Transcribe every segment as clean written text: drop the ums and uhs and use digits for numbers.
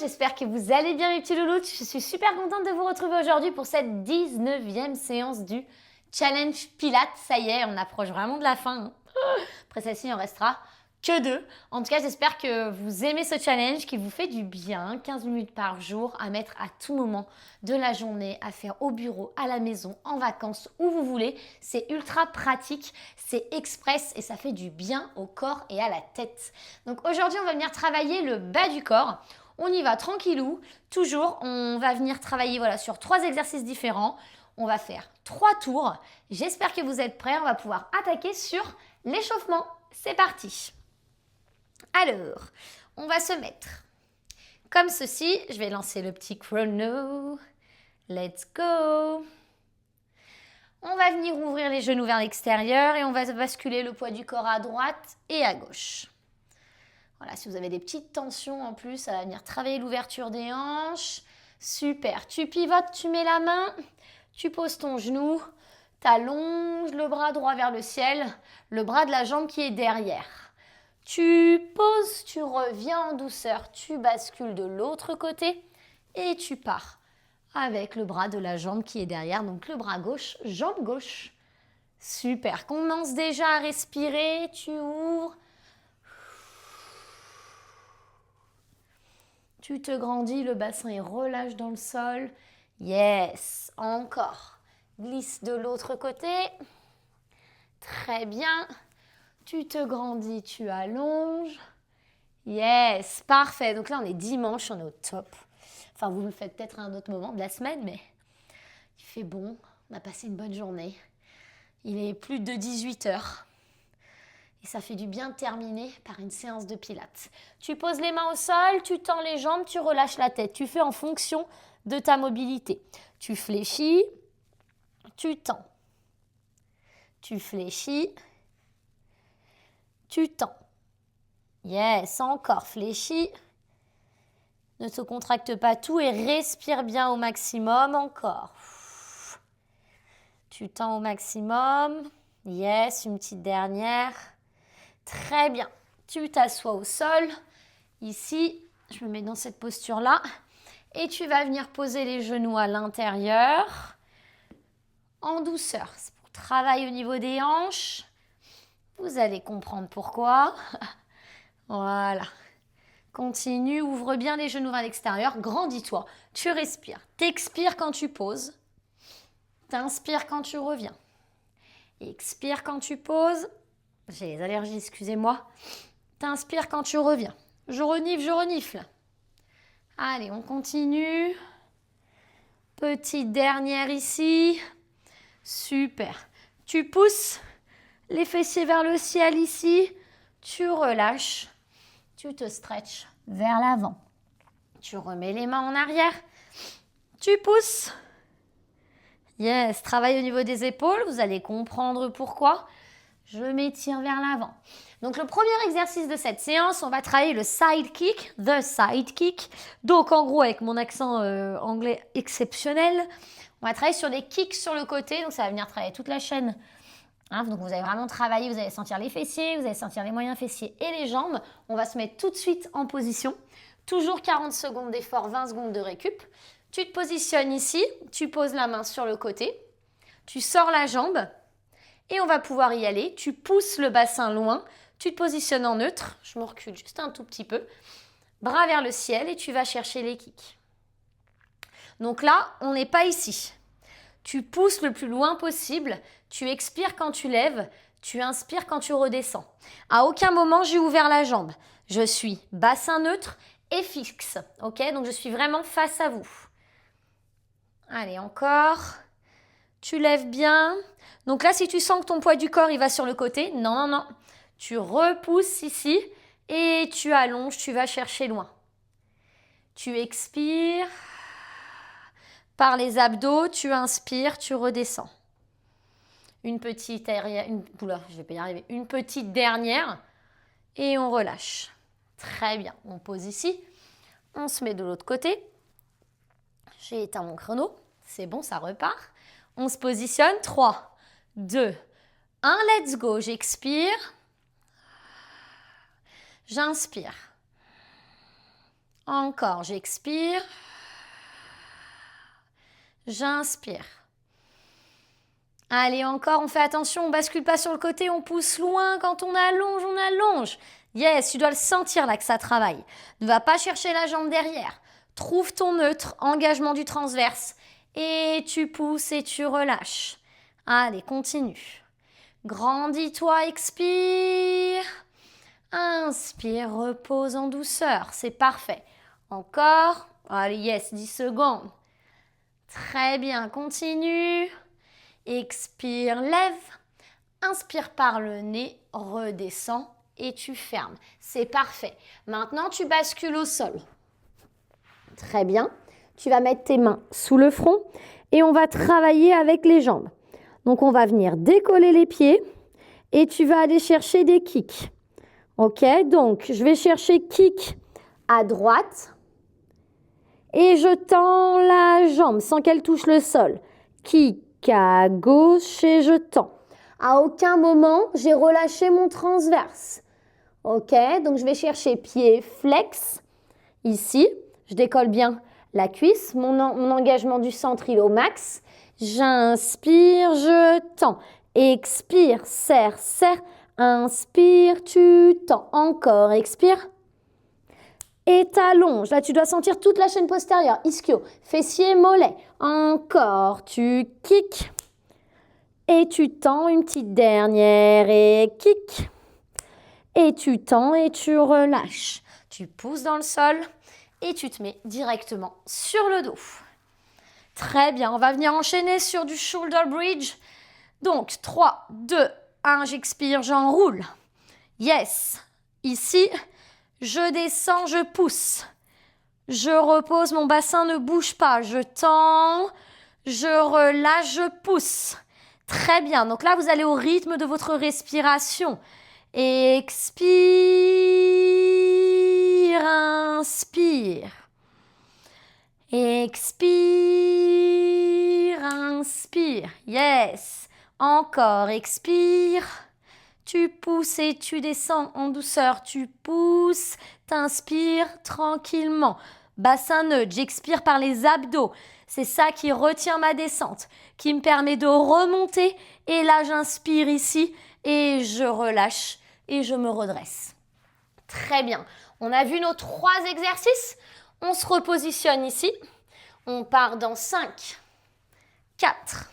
j'espère que vous allez bien mes petits loulous. Je suis super contente de vous retrouver aujourd'hui pour cette 19e séance du Challenge Pilates. Ça y est, on approche vraiment de la fin. Après celle-ci, il en restera que 2. En tout cas, j'espère que vous aimez ce challenge qui vous fait du bien, 15 minutes par jour, à mettre à tout moment de la journée, à faire au bureau, à la maison, en vacances, où vous voulez. C'est ultra pratique, c'est express et ça fait du bien au corps et à la tête. Donc aujourd'hui, on va venir travailler le bas du corps. On y va tranquillou. Toujours, on va venir travailler sur 3 exercices différents. On va faire 3 tours. J'espère que vous êtes prêts. On va pouvoir attaquer sur l'échauffement. C'est parti. Alors, on va se mettre comme ceci. Je vais lancer le petit chrono. Let's go. On va venir ouvrir les genoux vers l'extérieur et on va basculer le poids du corps à droite et à gauche. Voilà, si vous avez des petites tensions en plus, ça va venir travailler l'ouverture des hanches. Super. Tu pivotes, tu mets la main, tu poses ton genou, tu allonges le bras droit vers le ciel, le bras de la jambe qui est derrière. Tu poses, tu reviens en douceur, tu bascules de l'autre côté et tu pars avec le bras de la jambe qui est derrière, donc le bras gauche, jambe gauche. Super. Commence déjà à respirer, tu ouvres. Tu te grandis, le bassin est relâche dans le sol. Yes, encore. Glisse de l'autre côté. Très bien. Tu te grandis, tu allonges. Yes, parfait. Donc là, on est dimanche, on est au top. Enfin, vous le faites peut-être à un autre moment de la semaine, mais il fait bon. On a passé une bonne journée. Il est plus de 18h. Et ça fait du bien de terminer par une séance de pilates. Tu poses les mains au sol, tu tends les jambes, tu relâches la tête. Tu fais en fonction de ta mobilité. Tu fléchis, tu tends. Tu fléchis, tu tends. Yes, encore, fléchis. Ne te contracte pas tout et respire bien au maximum. Encore. Tu tends au maximum. Yes, une petite dernière. Très bien. Tu t'assois au sol. Ici, je me mets dans cette posture-là. Et tu vas venir poser les genoux à l'intérieur. En douceur. C'est pour travailler au niveau des hanches. Vous allez comprendre pourquoi. Voilà. Continue, ouvre bien les genoux vers l'extérieur. Grandis-toi. Tu respires. T'expires quand tu poses. T'inspires quand tu reviens. Expire quand tu poses. J'ai les allergies, excusez-moi. T'inspires quand tu reviens. Je renifle. Allez, on continue. Petite dernière ici. Super. Tu pousses les fessiers vers le ciel ici. Tu relâches. Tu te stretches vers l'avant. Tu remets les mains en arrière. Tu pousses. Yes, travaille au niveau des épaules. Vous allez comprendre pourquoi. Je m'étire vers l'avant. Donc, le premier exercice de cette séance, on va travailler le side kick, the side kick. Donc, en gros, avec mon accent anglais exceptionnel, on va travailler sur des kicks sur le côté. Donc, ça va venir travailler toute la chaîne. Donc, vous allez vraiment travailler, vous allez sentir les fessiers, vous allez sentir les moyens fessiers et les jambes. On va se mettre tout de suite en position. Toujours 40 secondes d'effort, 20 secondes de récup. Tu te positionnes ici, tu poses la main sur le côté, tu sors la jambe. Et on va pouvoir y aller. Tu pousses le bassin loin. Tu te positionnes en neutre. Je me recule juste un tout petit peu. Bras vers le ciel et tu vas chercher les kicks. Donc là, on n'est pas ici. Tu pousses le plus loin possible. Tu expires quand tu lèves. Tu inspires quand tu redescends. À aucun moment, j'ai ouvert la jambe. Je suis bassin neutre et fixe. Ok, donc je suis vraiment face à vous. Allez, encore. Tu lèves bien. Donc là, si tu sens que ton poids du corps, il va sur le côté, non. Tu repousses ici et tu allonges, tu vas chercher loin. Tu expires. Par les abdos, tu inspires, tu redescends. Une petite dernière et on relâche. Très bien. On pose ici. On se met de l'autre côté. J'ai éteint mon chrono. C'est bon, ça repart. On se positionne. 3, 2, 1. Let's go. J'expire. J'inspire. Encore, j'expire. J'inspire. Allez, encore, on fait attention, on bascule pas sur le côté, on pousse loin. Quand on allonge, on allonge. Yes, tu dois le sentir là que ça travaille. Ne va pas chercher la jambe derrière. Trouve ton neutre, engagement du transverse. Et tu pousses et tu relâches. Allez, continue. Grandis-toi, expire. Inspire, repose en douceur. C'est parfait. Encore. Allez, yes, 10 secondes. Très bien, continue. Expire, lève. Inspire par le nez, redescends et tu fermes. C'est parfait. Maintenant, tu bascules au sol. Très bien. Tu vas mettre tes mains sous le front et on va travailler avec les jambes. Donc, on va venir décoller les pieds et tu vas aller chercher des kicks. Ok, donc je vais chercher kick à droite et je tends la jambe sans qu'elle touche le sol. Kick à gauche et je tends. À aucun moment, j'ai relâché mon transverse. Ok, donc je vais chercher pied flex. Ici, je décolle bien la cuisse. Mon engagement du centre, il est au max. J'inspire, je tends. Expire, serre, serre. Inspire, tu tends. Encore, expire. Et t'allonges. Là, tu dois sentir toute la chaîne postérieure. Ischio, fessier, mollet. Encore, tu kicks. Et tu tends une petite dernière et kick. Et tu tends et tu relâches. Tu pousses dans le sol et tu te mets directement sur le dos. Très bien, on va venir enchaîner sur du shoulder bridge. Donc, 3, 2, 1, j'expire, j'enroule. Yes. Ici, je descends, je pousse. Je repose, mon bassin ne bouge pas. Je tends, je relâche, je pousse. Très bien. Donc là, vous allez au rythme de votre respiration. Expire, inspire. Expire, inspire. Yes. Encore, expire. Tu pousses et tu descends en douceur. Tu pousses, t'inspires tranquillement. Bassin neutre, j'expire par les abdos. C'est ça qui retient ma descente, qui me permet de remonter. Et là, j'inspire ici et je relâche et je me redresse. Très bien. On a vu nos 3 exercices. On se repositionne ici. On part dans 5, 4,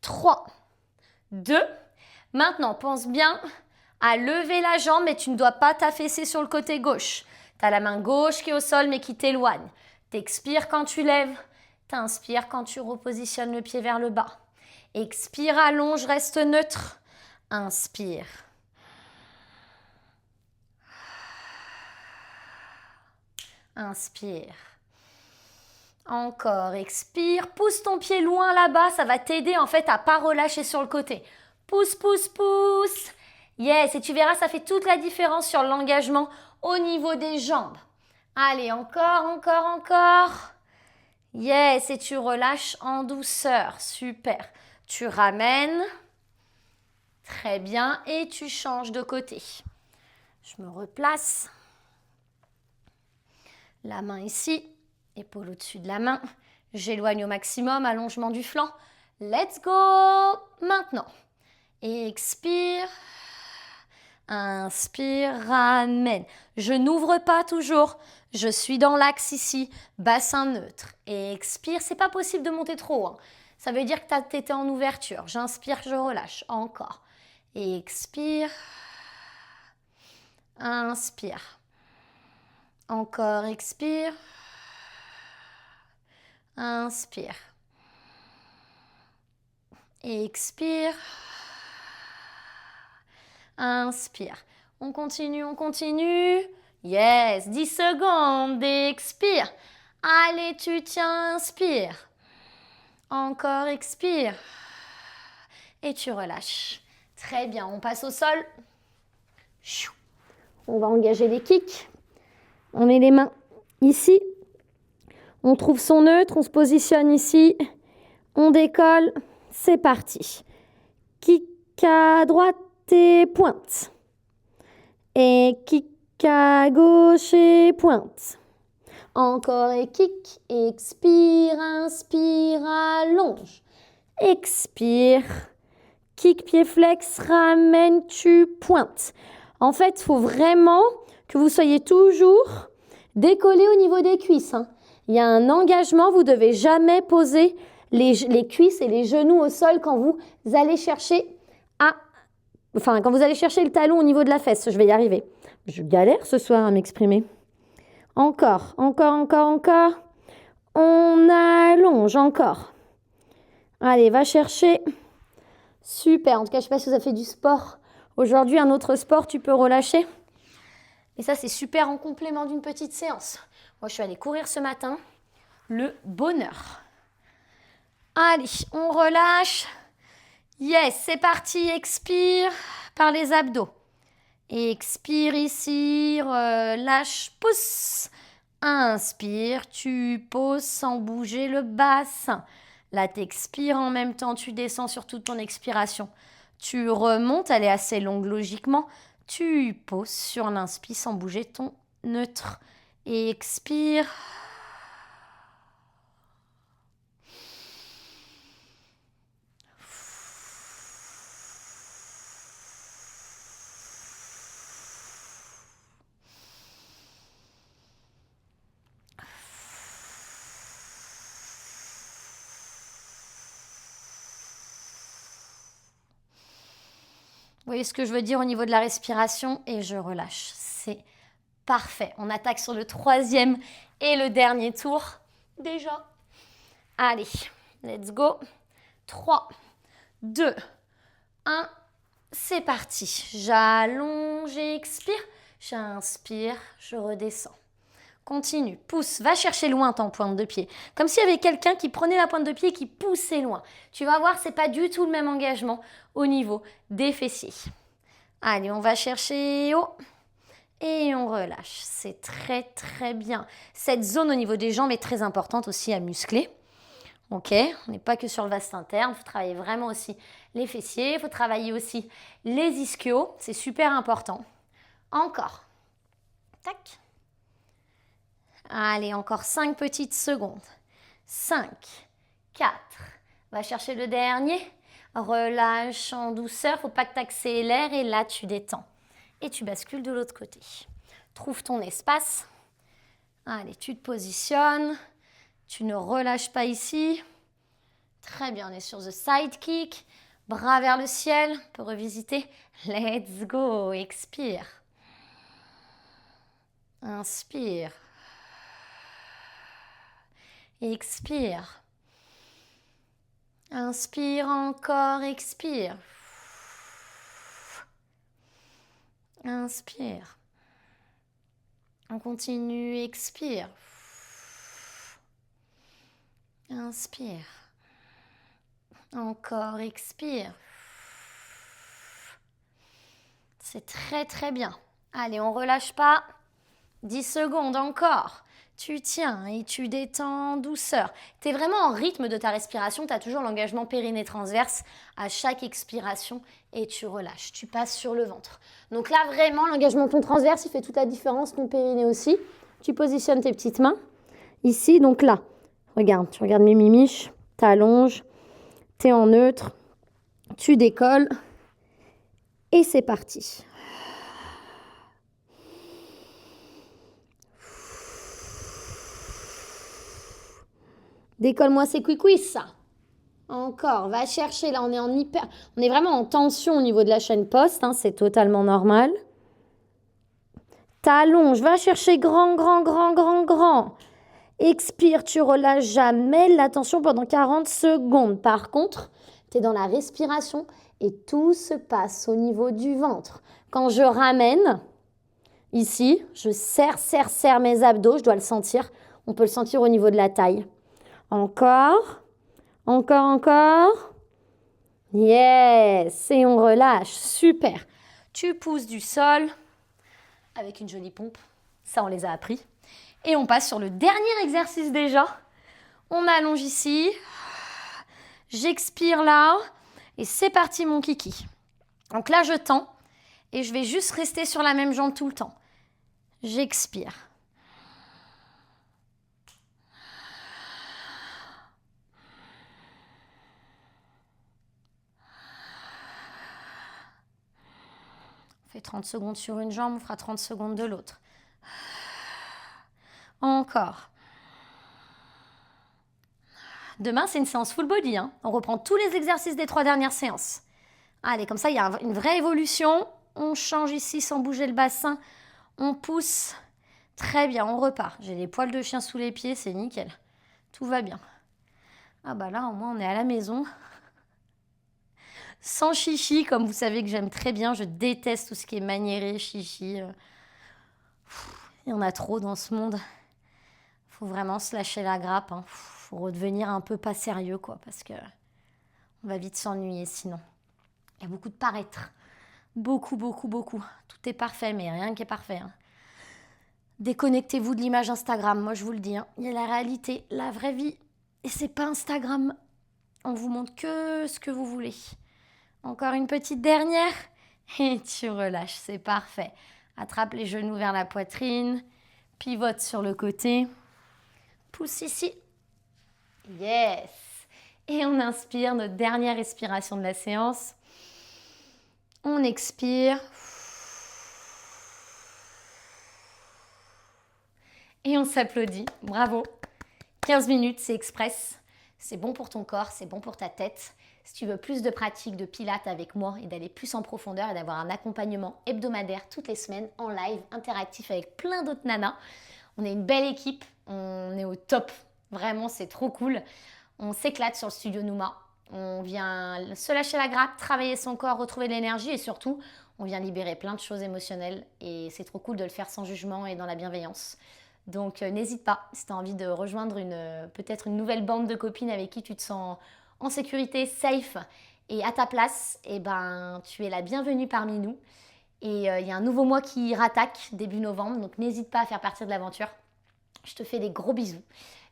3, 2. Maintenant, pense bien à lever la jambe, mais tu ne dois pas t'affaisser sur le côté gauche. Tu as la main gauche qui est au sol, mais qui t'éloigne. T'expires quand tu lèves. T'inspires quand tu repositionnes le pied vers le bas. Expire, allonge, reste neutre. Inspire. Inspire. Encore, expire. Pousse ton pied loin là-bas, ça va t'aider en fait à ne pas relâcher sur le côté. Pousse, pousse, pousse. Yes, et tu verras, ça fait toute la différence sur l'engagement au niveau des jambes. Allez, encore, encore, encore. Yes, et tu relâches en douceur. Super. Tu ramènes. Très bien, et tu changes de côté. Je me replace. La main ici, épaule au-dessus de la main. J'éloigne au maximum, allongement du flanc. Let's go. Maintenant. Expire. Inspire, ramène. Je n'ouvre pas toujours. Je suis dans l'axe ici. Bassin neutre. Expire. C'est pas possible de monter trop haut. Ça veut dire que tu étais en ouverture. J'inspire, je relâche. Encore. Expire. Inspire. Encore, expire. Inspire. Expire. Inspire. On continue, on continue. Yes, 10 secondes. Expire. Allez, tu tiens, inspire. Encore, expire. Et tu relâches. Très bien, on passe au sol. On va engager les kicks. On met les mains ici. On trouve son neutre, on se positionne ici. On décolle. C'est parti. Kick à droite et pointe. Et kick à gauche et pointe. Encore et kick. Expire, inspire, allonge. Expire. Kick, pied flex, ramène, tu pointes. En fait, il faut vraiment que vous soyez toujours décollé au niveau des cuisses. Il y a un engagement, vous ne devez jamais poser les cuisses et les genoux au sol quand vous allez chercher quand vous allez chercher le talon au niveau de la fesse. Je vais y arriver. Je galère ce soir à m'exprimer. Encore. On allonge encore. Allez, va chercher. Super. En tout cas, je ne sais pas si vous avez fait du sport. Aujourd'hui, un autre sport, tu peux relâcher. Et ça, c'est super en complément d'une petite séance. Moi, je suis allée courir ce matin. Le bonheur. Allez, on relâche. Yes, c'est parti. Expire par les abdos. Expire ici, relâche, pousse. Inspire, tu poses sans bouger le bassin. Là, tu expires en même temps, tu descends sur toute ton expiration. Tu remontes, elle est assez longue logiquement. Tu poses sur l'inspire sans bouger ton neutre. Et expire. Vous voyez ce que je veux dire au niveau de la respiration et je relâche. C'est parfait. On attaque sur le 3e et le dernier tour. Déjà. Allez, let's go. 3, 2, 1. C'est parti. J'allonge, j'expire. J'inspire, je redescends. Continue, pousse, va chercher loin ton pointe de pied. Comme s'il y avait quelqu'un qui prenait la pointe de pied et qui poussait loin. Tu vas voir, c'est pas du tout le même engagement au niveau des fessiers. Allez, on va chercher haut et on relâche. C'est très très bien. Cette zone au niveau des jambes est très importante aussi à muscler. Ok, on n'est pas que sur le vaste interne, il faut travailler vraiment aussi les fessiers, il faut travailler aussi les ischios, c'est super important. Encore. Tac. Allez, encore 5 petites secondes. 5, 4. Va chercher le dernier. Relâche en douceur. Faut pas que tu accélères. Et là, tu détends. Et tu bascules de l'autre côté. Trouve ton espace. Allez, tu te positionnes. Tu ne relâches pas ici. Très bien, on est sur the side kick. Bras vers le ciel. On peut revisiter. Let's go. Expire. Inspire. Expire. Inspire encore, expire. Inspire. On continue, expire. Inspire. Encore, expire. C'est très très bien. Allez, on relâche pas. 10 secondes encore. Tu tiens et tu détends en douceur. Tu es vraiment en rythme de ta respiration. Tu as toujours l'engagement périnée transverse à chaque expiration et tu relâches. Tu passes sur le ventre. Donc là, vraiment, l'engagement de ton transverse, il fait toute la différence. Ton périnée aussi. Tu positionnes tes petites mains ici. Donc là, regarde, tu regardes mes mimiches. Tu allonges. Tu es en neutre. Tu décolles. Et c'est parti. Décolle-moi ces couicouis, ça. Encore, va chercher. Là, on est vraiment en tension au niveau de la chaîne poste. C'est totalement normal. T'allonges, va chercher grand, grand, grand, grand, grand. Expire, tu relâches jamais la tension pendant 40 secondes. Par contre, tu es dans la respiration et tout se passe au niveau du ventre. Quand je ramène, ici, je serre mes abdos. Je dois le sentir. On peut le sentir au niveau de la taille. Encore. Yes. Et on relâche. Super. Tu pousses du sol avec une jolie pompe. Ça, on les a appris. Et on passe sur le dernier exercice déjà. On allonge ici. J'expire là. Et c'est parti, mon kiki. Donc là, je tends. Et je vais juste rester sur la même jambe tout le temps. J'expire. On fait 30 secondes sur une jambe, on fera 30 secondes de l'autre. Encore. Demain, c'est une séance full body. Hein. On reprend tous les exercices des 3 dernières séances. Allez, comme ça, il y a une vraie évolution. On change ici sans bouger le bassin. On pousse. Très bien, on repart. J'ai les poils de chien sous les pieds, c'est nickel. Tout va bien. Ah bah là, au moins, on est à la maison. Sans chichi, comme vous savez que j'aime très bien. Je déteste tout ce qui est maniéré, chichi. Il y en a trop dans ce monde. Faut vraiment se lâcher la grappe. Hein. Faut redevenir un peu pas sérieux, quoi, parce que on va vite s'ennuyer sinon. Il y a beaucoup de paraître. Beaucoup, beaucoup, beaucoup. Tout est parfait, mais rien qui est parfait. Hein. Déconnectez-vous de l'image Instagram, moi je vous le dis. Hein. Il y a la réalité, la vraie vie. Et c'est pas Instagram. On vous montre que ce que vous voulez. Encore une petite dernière. Et tu relâches, c'est parfait. Attrape les genoux vers la poitrine. Pivote sur le côté. Pousse ici. Yes. Et on inspire, notre dernière respiration de la séance. On expire. Et on s'applaudit. Bravo. 15 minutes, c'est express. C'est bon pour ton corps, c'est bon pour ta tête. Si tu veux plus de pratique de pilates avec moi et d'aller plus en profondeur et d'avoir un accompagnement hebdomadaire toutes les semaines en live, interactif avec plein d'autres nanas, on est une belle équipe, on est au top. Vraiment, c'est trop cool. On s'éclate sur le studio Nouma. On vient se lâcher la grappe, travailler son corps, retrouver de l'énergie et surtout, on vient libérer plein de choses émotionnelles et c'est trop cool de le faire sans jugement et dans la bienveillance. Donc n'hésite pas, si tu as envie de rejoindre peut-être une nouvelle bande de copines avec qui tu te sens en sécurité, safe et à ta place, et ben, tu es la bienvenue parmi nous. Et il y a un nouveau mois qui rattaque début novembre, donc n'hésite pas à faire partie de l'aventure. Je te fais des gros bisous.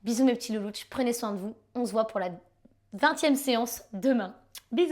Bisous mes petits loulouches, prenez soin de vous. On se voit pour la 20e séance demain. Bisous.